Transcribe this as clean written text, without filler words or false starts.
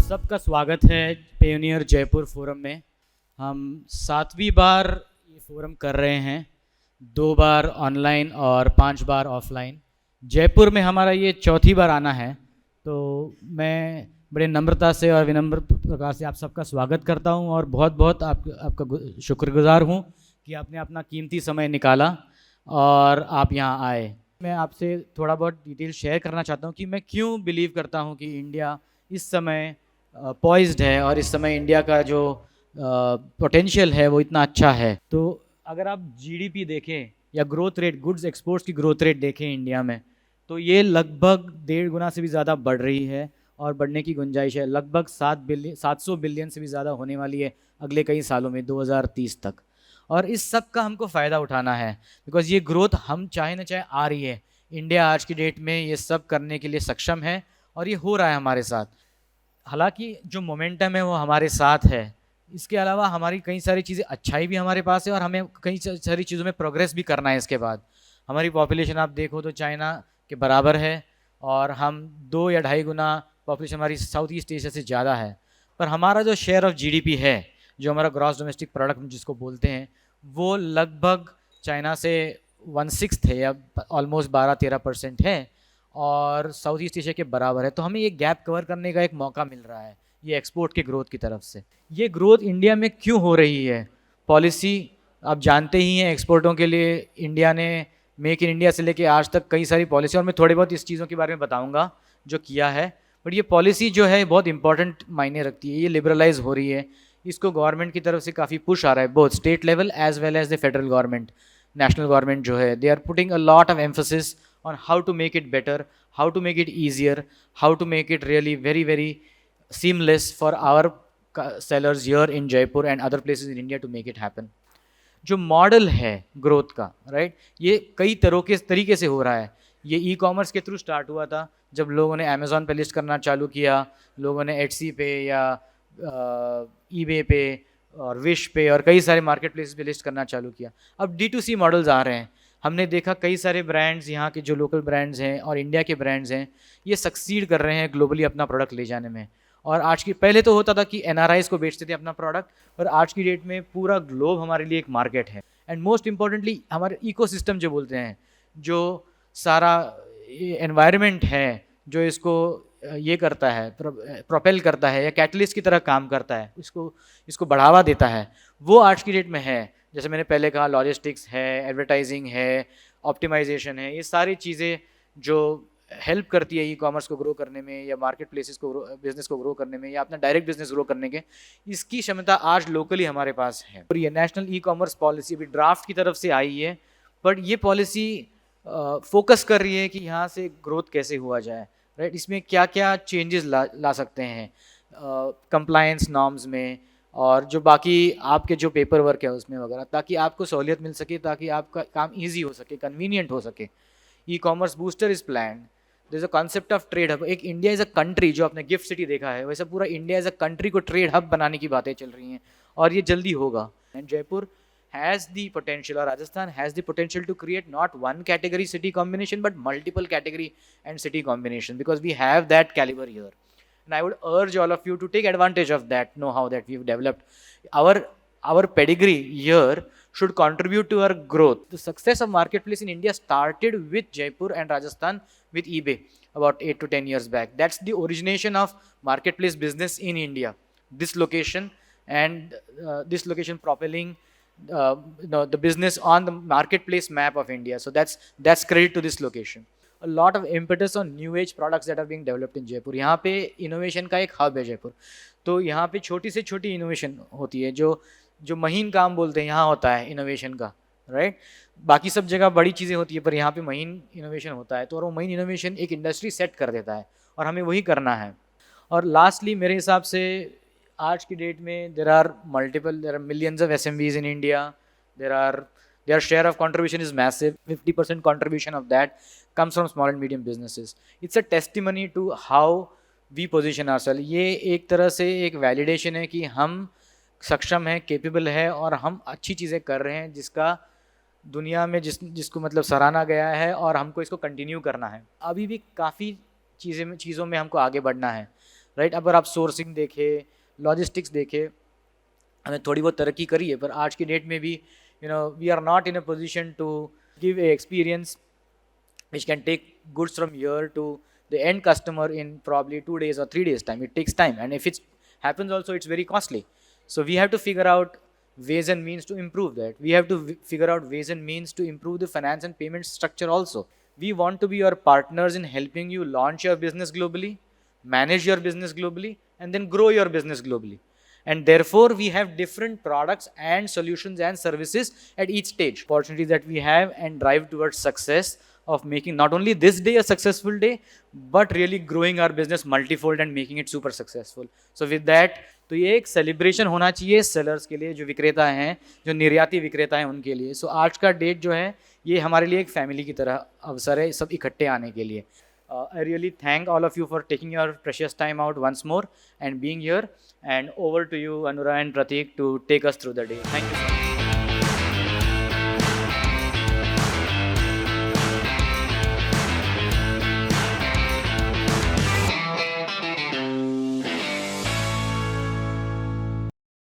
सबका स्वागत है पेयोनियर जयपुर फोरम में। हम 7वीं बार ये फोरम कर रहे हैं, 2 बार ऑनलाइन और 5 बार ऑफलाइन। जयपुर में हमारा ये चौथी बार आना है, तो मैं बड़े नम्रता से और विनम्र प्रकार से आप सबका स्वागत करता हूं और बहुत बहुत आपका शुक्रगुजार हूं कि आपने अपना कीमती समय निकाला और आप यहाँ आए। मैं आपसे थोड़ा बहुत डिटेल शेयर करना चाहता हूं कि मैं क्यों बिलीव करता हूं कि इंडिया इस समय पॉइज्ड है और इस समय इंडिया का जो पोटेंशियल है वो इतना अच्छा है। तो अगर आप जीडीपी देखें या ग्रोथ रेट, गुड्स एक्सपोर्ट्स की ग्रोथ रेट देखें इंडिया में, तो ये लगभग 1.5 गुना से भी ज़्यादा बढ़ रही है और बढ़ने की गुंजाइश है। लगभग 700 बिलियन से भी ज़्यादा होने वाली है अगले कई सालों में, 2030 तक। और इस सब का हमको फ़ायदा उठाना है, बिकॉज ये ग्रोथ हम चाहे ना चाहे आ रही है। इंडिया आज की डेट में ये सब करने के लिए सक्षम है और ये हो रहा है हमारे साथ। हालांकि जो मोमेंटम है वो हमारे साथ है, इसके अलावा हमारी कई सारी चीज़ें अच्छाई भी हमारे पास है और हमें कई सारी चीज़ों में प्रोग्रेस भी करना है। इसके बाद हमारी पॉपुलेशन आप देखो तो चाइना के बराबर है और हम 2 या 2.5 गुना पॉपुलेशन हमारी साउथ ईस्ट एशिया से ज़्यादा है। पर हमारा जो शेयर ऑफ जीडीपी है, जो हमारा ग्रॉस डोमेस्टिक प्रोडक्ट जिसको बोलते हैं, वो लगभग चाइना से 1/6 है या ऑलमोस्ट 12-13% है और साउथ ईस्ट एशिया के बराबर है। तो हमें ये गैप कवर करने का एक मौका मिल रहा है ये एक्सपोर्ट के ग्रोथ की तरफ से। ये ग्रोथ इंडिया में क्यों हो रही है? पॉलिसी आप जानते ही हैं, एक्सपोर्टों के लिए इंडिया ने मेक इन इंडिया से लेके आज तक कई सारी पॉलिसी, और मैं थोड़े बहुत इस चीज़ों के बारे में बताऊंगा जो किया है। बट ये पॉलिसी जो है बहुत इंपॉर्टेंट मायने रखती है। ये लिबरलाइज हो रही है, इसको गवर्नमेंट की तरफ से काफ़ी पुश आ रहा है, both state level as well as the federal government. National government जो है, they are putting a lot of emphasis on how to make it better, how to make it easier, how to make it really very very seamless for our sellers here in Jaipur and other places in India to make it happen. जो model है growth का, right, ये कई तरीके से हो रहा है। ये ई कॉमर्स के थ्रू स्टार्ट हुआ था, जब लोगों ने अमेज़ॉन पे लिस्ट करना चालू किया, लोगों ने एटसी पे या ईबे पे और विश पे और कई सारे मार्केट प्लेसेस पे लिस्ट करना चालू किया। अब D2C मॉडल्स आ रहे हैं। हमने देखा कई सारे ब्रांड्स, यहाँ के जो लोकल ब्रांड्स हैं और इंडिया के ब्रांड्स हैं, ये सक्सीड कर रहे हैं ग्लोबली अपना प्रोडक्ट ले जाने में। और आज की, पहले तो होता था कि NRIs को बेचते थे अपना प्रोडक्ट, पर आज की डेट में पूरा ग्लोब हमारे लिए एक मार्केट है। एंड मोस्ट इम्पॉर्टेंटली हमारे इकोसिस्टम जो बोलते हैं, जो सारा एनवायरनमेंट है जो इसको ये करता है, प्रोपेल करता है या कैटलिस्ट की तरह काम करता है, इसको बढ़ावा देता है, वो आज की डेट में है। जैसे मैंने पहले कहा, लॉजिस्टिक्स है, एडवर्टाइजिंग है, ऑप्टिमाइजेशन है, ये सारी चीज़ें जो हेल्प करती है ई कॉमर्स को ग्रो करने में या मार्केट प्लेसेस को बिजनेस को ग्रो करने में या अपना डायरेक्ट बिजनेस ग्रो करने के, इसकी क्षमता आज लोकली हमारे पास है। और ये नेशनल ई कॉमर्स पॉलिसी भी ड्राफ्ट की तरफ से आई है, बट ये पॉलिसी फोकस कर रही है कि यहाँ से ग्रोथ कैसे हुआ जाए, राइट। इसमें क्या क्या चेंजेस ला सकते हैं कंप्लायंस नॉर्म्स में और जो बाकी आपके जो पेपर वर्क है उसमें वगैरह, ताकि आपको सहूलियत मिल सके, ताकि आपका काम ईजी हो सके, कन्वीनियंट हो सके। E commerce booster is planned, there is a concept of trade hub. एक इंडिया इज़ अ कंट्री, जो आपने गिफ्ट सिटी देखा है, वैसे पूरा इंडिया इज़ अ कंट्री को ट्रेड हब बनाने की बातें चल रही हैं और ये जल्दी होगा। And Jaipur has the potential, or Rajasthan has the potential to create not one category city combination but multiple category and city combination, because we have that caliber here. And I would urge all of you to take advantage of that know-how that we've developed. Our pedigree here should contribute to our growth. The success of marketplace in India started with Jaipur and Rajasthan with eBay about 8 to 10 years back. That's the origination of marketplace business in India. This location and this location propelling the business on the marketplace map of India. So that's credit to this location. A lot of impetus on new age products that are being developed in Jaipur. यहाँ पे innovation का एक hub है जयपुर, तो यहाँ पे छोटी से छोटी इनोवेशन होती है, जो महीन काम बोलते हैं, यहाँ होता है इनोवेशन का, राइट। बाकी सब जगह बड़ी चीज़ें होती है, पर यहाँ पे महीन इनोवेशन होता है। तो और वो महीन इनोवेशन एक इंडस्ट्री सेट कर देता है और हमें वही करना है। और लास्टली मेरे हिसाब से आज की डेट में there are millions of SMBs in India. Their share of contribution is massive. 50% contribution of that comes from small and medium businesses. It's a testimony to how we position ourselves. ये एक तरह से एक validation है कि हम सक्षम हैं, केपेबल है और हम अच्छी चीज़ें कर रहे हैं, जिसका दुनिया में जिसको मतलब सराहना गया है और हमको इसको कंटिन्यू करना है। अभी भी काफ़ी चीज़ों में हमको आगे बढ़ना है। राइट। अगर आप सोर्सिंग देखें, लॉजिस्टिक्स देखें, हमने थोड़ी बहुत तरक्की करी है, पर आज की डेट में भी we are not in a position to give a experience which can take goods from here to the end customer in probably 2 days or 3 days time. It takes time, and if it happens also, it's very costly. So we have to figure out ways and means to improve that. We have to figure out ways and means to improve the finance and payment structure also. We want to be your partners in helping you launch your business globally, manage your business globally, and then grow your business globally. And therefore we have different products and solutions and services at each stage. Opportunities that we have and drive towards success of making not only this day a successful day, but really growing our business multifold and making it super successful. So with that, तो ये एक celebration होना चाहिए sellers के लिए, जो विक्रेता हैं, जो निर्याती विक्रेता हैं उनके लिए. सो आज का डेट जो है ये हमारे लिए एक फैमिली की तरह अवसर है सब इकट्ठे आने के लिए. I really thank all of you for taking your precious time out once more and being here. And over to you, Anura and Pratik, to take us through the day. Thank you.